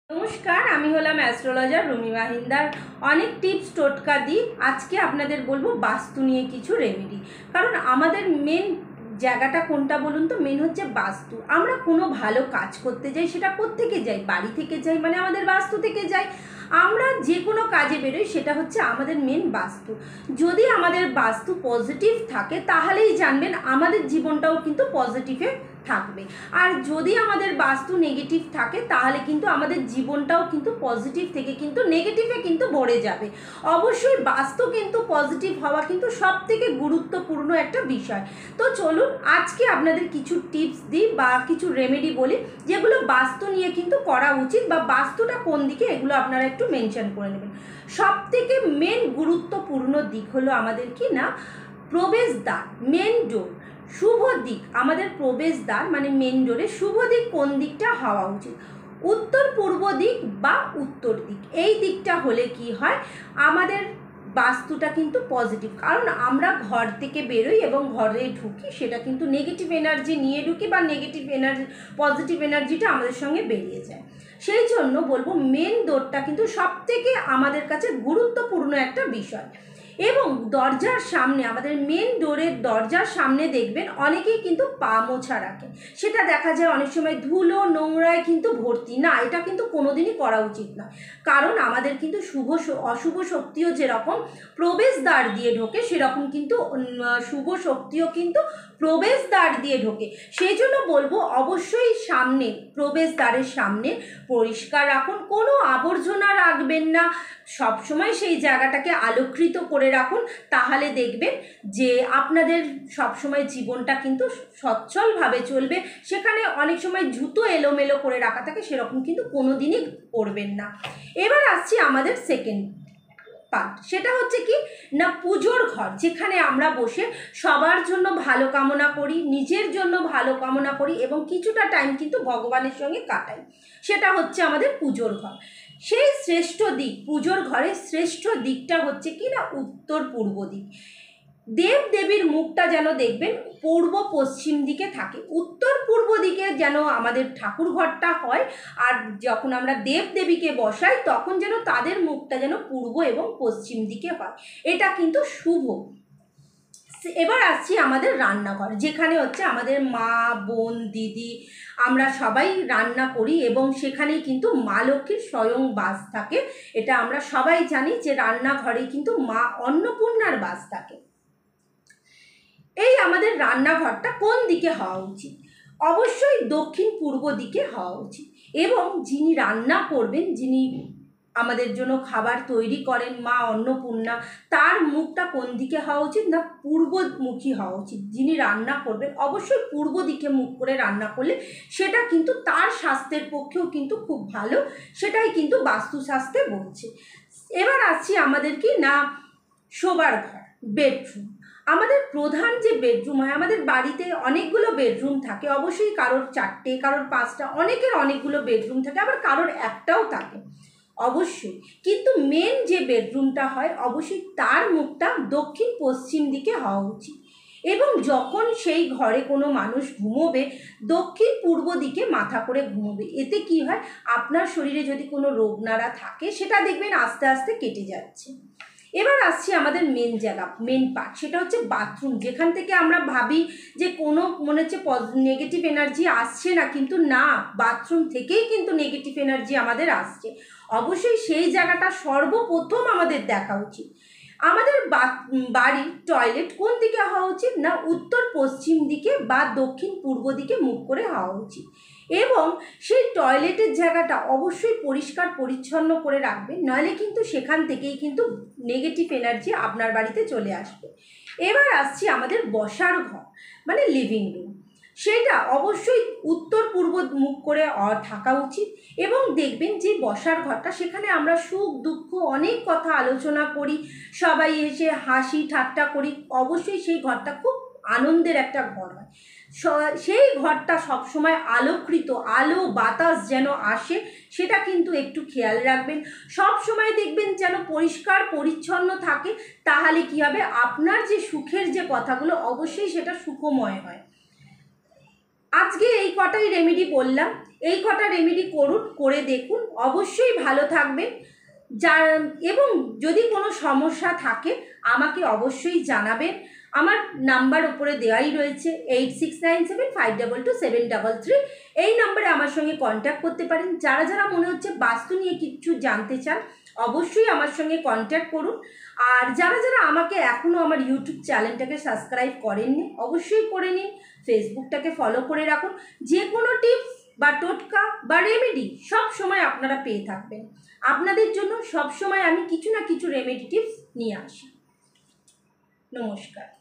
নমস্কার, আমি হলাম অ্যাস্ট্রোলজার রুমি মাহিন্দার। অনেক টিপস টোটকা দিই। আজকে আপনাদের বলবো বাস্তু নিয়ে কিছু রেমেডি। কারণ আমাদের মেন জায়গাটা কোনটা বলুন তো? মেন হচ্ছে বাস্তু। আমরা কোনো ভালো কাজ করতে যাই, সেটা কোত্থেকে যাই? বাড়ি থেকে যাই, মানে আমাদের বাস্তু থেকে যাই। আমরা যে কোনো কাজে বেরোই, সেটা হচ্ছে আমাদের মেন বাস্তু। যদি আমাদের বাস্তু পজিটিভ থাকে, তাহলেই জানবেন আমাদের জীবনটাও কিন্তু পজিটিভে থাকবে। আর যদি আমাদের বাস্তু নেগেটিভ থাকে, তাহলে কিন্তু আমাদের জীবনটাও কিন্তু পজিটিভ থেকে কিন্তু নেগেটিভে কিন্তু ভরে যাবে। অবশ্যই বাস্তু কিন্তু পজিটিভ হওয়া কিন্তু সব থেকে গুরুত্বপূর্ণ একটা বিষয়। তো চলুন আজকে আপনাদের কিছু টিপস দিই বা কিছু রেমেডি বলি, যেগুলো বাস্তু নিয়ে কিন্তু করা উচিত, বা বাস্তুটা কোন দিকে এগুলো আপনারা একটু মেনশন করে নেবেন। সব থেকে মেন গুরুত্বপূর্ণ দিক হলো আমাদের কি না, প্রবেশদ্বার, মেন ডোর। শুভ দিক, আমাদের প্রবেশদ্বার মানে মেন ডোরে শুভ দিক কোন দিকটা হওয়া উচিত? উত্তর পূর্ব দিক বা উত্তর দিক। এই দিকটা হলে কি হয়, আমাদের বাস্তুটা কিন্তু পজিটিভ। কারণ আমরা ঘর থেকে বেরোই এবং ঘরে ঢুকি, সেটা কিন্তু নেগেটিভ এনার্জি নিয়ে ঢুকি, বা নেগেটিভ এনার্জি পজিটিভ এনার্জিটা আমাদের সঙ্গে বেরিয়ে যায়। সেই জন্য বলবো মেন ডোরটা কিন্তু সব থেকে আমাদের কাছে গুরুত্বপূর্ণ একটা বিষয়। এবং দরজার সামনে, আমাদের মেন ডোরের দরজার সামনে দেখবেন অনেকেই কিন্তু পা মোছা রাখে। সেটা দেখা যায় অনেক সময় ধুলো নোংরায় কিন্তু ভর্তি। না, এটা কিন্তু কোনোদিনই করা উচিত না। কারণ আমাদের কিন্তু অশুভ শক্তিও যেরকম প্রবেশদ্বার দিয়ে ঢোকে, সেরকম কিন্তু শুভ শক্তিও কিন্তু প্রবেশদ্বার দিয়ে ঢোকে। সেই জন্য বলবো অবশ্যই সামনে, প্রবেশদ্বারের সামনে পরিষ্কার রাখুন, কোনো আবর্জনা রাখবেন না। সবসময় সেই জায়গাটাকে আলোকৃত করে রাখুন। তাহলে দেখবেন যে আপনাদের সবসময় জীবনটা কিন্তু সচ্ছলভাবে চলবে। সেখানে অনেক সময় জুতো এলোমেলো করে রাখা থাকে, সেরকম কিন্তু কোনো দিনই করবেন না। এবার আসছি আমাদের সেকেন্ড পার্ট। সেটা হচ্ছে কি না, পুজোর ঘর, যেখানে আমরা বসে সবার জন্য ভালো কামনা করি, নিজের জন্য ভালো কামনা করি এবং কিছুটা টাইম কিন্তু ভগবানের সঙ্গে কাটাই। সেটা হচ্ছে আমাদের পুজোর ঘর। সেই শ্রেষ্ঠ দিক, পুজোর ঘরের শ্রেষ্ঠ দিকটা হচ্ছে কি না, উত্তর পূর্ব দিক। দেব দেবীর মুখটা যেন দেখবেন পূর্ব পশ্চিম দিকে থাকে। উত্তর পূর্ব দিকে যেন আমাদের ঠাকুর ঘরটা হয়। আর যখন আমরা দেব দেবীকে বসাই, তখন যেন তাদের মুখটা যেন পূর্ব এবং পশ্চিম দিকে হয়। এটা কিন্তু শুভ। এবার আসছি আমাদের রান্নাঘর, যেখানে হচ্ছে আমাদের মা, বোন, দিদি, আমরা সবাই রান্না করি এবং সেখানেই কিন্তু মা লক্ষ্মীর স্বয়ং বাস থাকে। এটা আমরা সবাই জানি যে রান্নাঘরে কিন্তু মা অন্নপূর্ণার বাস থাকে। এই আমাদের রান্নাঘরটা কোন দিকে হওয়া উচিত? অবশ্যই দক্ষিণ পূর্ব দিকে হওয়া উচিত। এবং যিনি রান্না করবেন, যিনি আমাদের জন্য খাবার তৈরি করেন, মা অন্নপূর্ণা, তার মুখটা কোন দিকে হওয়া উচিত না, পূর্বমুখী হওয়া উচিত। যিনি রান্না করবেন অবশ্যই পূর্ব দিকে মুখ করে রান্না করলে সেটা কিন্তু তার স্বাস্থ্যের পক্ষেও কিন্তু খুব ভালো। সেটাই কিন্তু বাস্তুশাস্ত্রে বলছে। এবার আসছি আমাদের কি না, শোবার ঘর, বেডরুম। আমাদের প্রধান যে বেডরুম হয়, আমাদের বাড়িতে অনেকগুলো বেডরুম থাকে। অবশ্যই কারোর 4টে, কারোর 5টা, অনেকের অনেকগুলো বেডরুম থাকে, আবার কারোর একটাও থাকে অবশ্যই। কিন্তু মেন যে বেডরুমটা হয়, অবশ্যই তার মুখটা দক্ষিণ পশ্চিম দিকে হওয়া উচিত। এবং যখন সেই ঘরে কোনো মানুষ ঘুমোবে, দক্ষিণ পূর্ব দিকে মাথা করে ঘুমোবে। এতে কি হয়, আপনার শরীরে যদি কোনো রোগ নাড়া থাকে, সেটা দেখবেন আস্তে আস্তে কেটে যাচ্ছে। এবার আসছি আমাদের মেন জায়গা, মেন পার্ট, সেটা হচ্ছে বাথরুম। যেখান থেকে আমরা ভাবি যে কোনো মনে হচ্ছে নেগেটিভ এনার্জি আসছে না, কিন্তু না, বাথরুম থেকেই কিন্তু নেগেটিভ এনার্জি আমাদের আসছে। অবশ্যই সেই জায়গাটা সর্বপ্রথম আমাদের দেখা উচিত। আমাদের বাড়ির টয়লেট কোন দিকে হওয়া উচিত না, উত্তর পশ্চিম দিকে বা দক্ষিণ পূর্ব দিকে মুখ করে হওয়া উচিত। এবং সেই টয়লেটের জায়গাটা অবশ্যই পরিষ্কার পরিচ্ছন্ন করে রাখবেন, নাহলে কিন্তু সেখান থেকেই কিন্তু নেগেটিভ এনার্জি আপনার বাড়িতে চলে আসবে। এবার আসছি আমাদের বসার ঘর মানে লিভিং রুম। সেটা অবশ্যই উত্তর পূর্ব মুখ করে থাকা উচিত। এবং দেখবেন যে বসার ঘরটা, সেখানে আমরা সুখ দুঃখ অনেক কথা আলোচনা করি, সবাই এসে হাসি ঠাট্টা করি। অবশ্যই সেই ঘরটা খুব আনন্দের একটা ঘর হয়। সেই ঘরটা সবসময় আলোকৃত, আলো বাতাস যেন আসে, সেটা কিন্তু একটু খেয়াল রাখবেন। সব সময় দেখবেন যেন পরিষ্কার পরিচ্ছন্ন থাকে। তাহলে কি হবে, আপনার যে সুখের যে কথাগুলো, অবশ্যই সেটা সুখময় হয়। আজকে এই কটাই রেমেডি বললাম, এই কটা রেমেডি করুন, করে দেখুন, অবশ্যই ভালো থাকবেন। যার এবং যদি কোনো সমস্যা থাকে আমাকে অবশ্যই জানাবেন। আমার নাম্বার ওপরে দেওয়াই রয়েছে 8697522733। এই নাম্বারে আমার সঙ্গে কন্ট্যাক্ট করতে পারেন। যারা যারা মনে হচ্ছে বাস্তু নিয়ে কিছু জানতে চান অবশ্যই আমার সঙ্গে কন্ট্যাক্ট করুন। আর যারা যারা আমাকে এখনও আমার ইউটিউব চ্যানেলটাকে সাবস্ক্রাইব করেননি অবশ্যই করে নিন, ফেসবুকটাকে ফলো করে রাখুন। যে কোনো টিপস বা টোটকা বা রেমেডি সব সময় আপনারা পেয়ে থাকবেন। আপনাদের জন্য সব সময় আমি কিছু না কিছু রেমেডি টিপস নিয়ে আসি। নমস্কার।